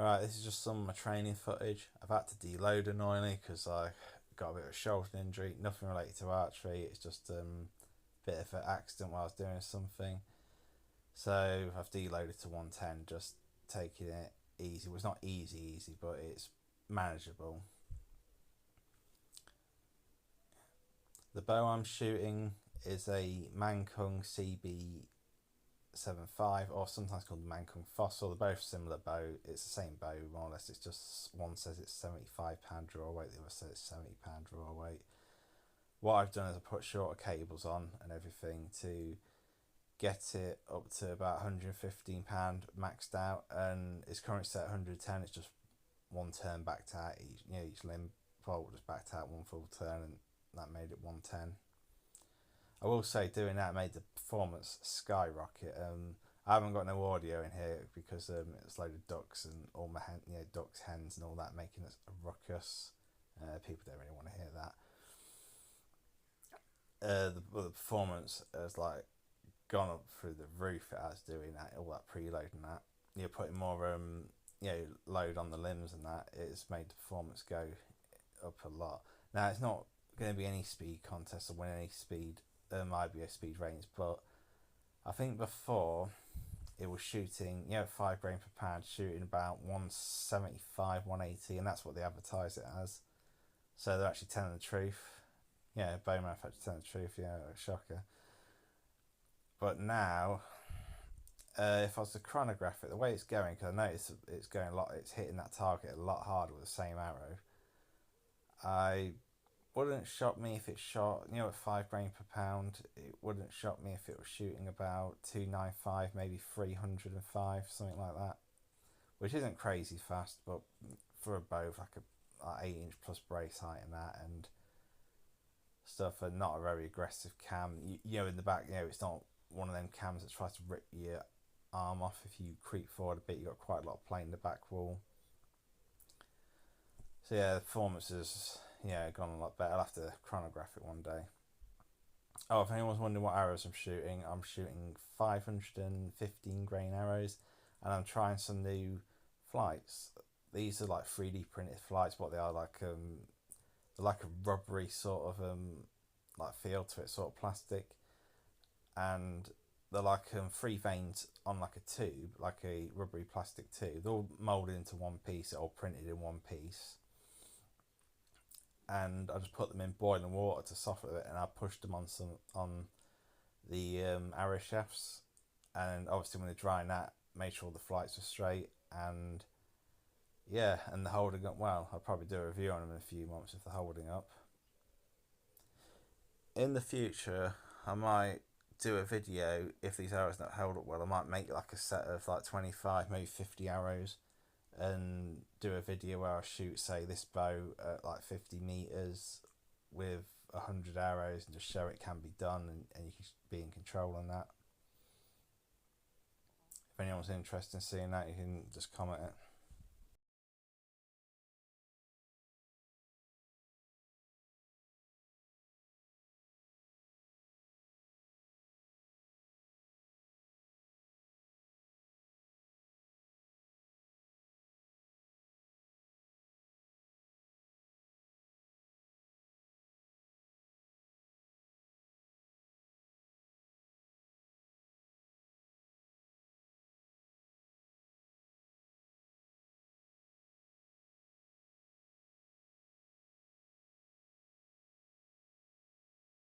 Alright, this is just some of my training footage. I've had to deload annoyingly because I got a bit of a shoulder injury, nothing related to archery, it's just a bit of an accident while I was doing something. So I've deloaded to 110, just taking it easy. Well, it's not easy, but it's manageable. The bow I'm shooting is a Mancung CB75, or sometimes called the Mancung Fossil. They're both similar bow. It's the same bow more or less. It's just one says it's £75 draw weight, the other says it's £70 draw weight. What I've done is I put shorter cables on and everything to get it up to about £115 maxed out, and it's currently set at 110. It's just one turn backed out, each limb bolt just backed out one full turn, and that made it 110. I will say doing that made the performance skyrocket. I haven't got no audio in here because it's a load of ducks and all my ducks, hens, and all that making a ruckus. People don't really want to hear that. The performance has like gone up through the roof. It has doing that, all that preload and that. You're putting more load on the limbs and that. It's made the performance go up a lot. Now it's not going to be any speed contest or win any speed IBO speed ratings, but I think before it was shooting 5 grain per pound, shooting about 175, 180, and that's what they advertise it as. So they're actually telling the truth. Bow manufacturers telling the truth. A shocker. But now, if I was to chronograph it, the way it's going, because I notice it's going a lot, it's hitting that target a lot harder with the same arrow. I wouldn't shock me if it shot, at 5 grain per pound. It wouldn't shock me if it was shooting about 295, maybe 305, something like that. Which isn't crazy fast, but for a bow, like a 8-inch plus brace height and that, and stuff, and not a very aggressive cam. In the back, it's not one of them cams that tries to rip your arm off if you creep forward a bit. You've got quite a lot of play in the back wall. So the performance has gone a lot better. I'll have to chronograph it one day. Oh, if anyone's wondering what arrows I'm shooting 515 grain arrows, and I'm trying some new flights. These are like 3D printed flights. What they are, they're like a rubbery sort of like feel to it, sort of plastic, and they're like 3 veins on like a tube, like a rubbery plastic tube. They're all moulded into one piece, all printed in one piece. And I just put them in boiling water to soften it, and I pushed them on the arrow shafts, and obviously when they're drying that, made sure all the flights were straight, and and the holding up well. I'll probably do a review on them in a few months if they're holding up. In the future, I might do a video if these arrows not held up well. I might make like a set of like 25, maybe 50 arrows, and do a video where I shoot, say, this bow at like 50 meters with 100 arrows, and just show it can be done, and you can be in control on that. If anyone's interested in seeing that, you can just comment it.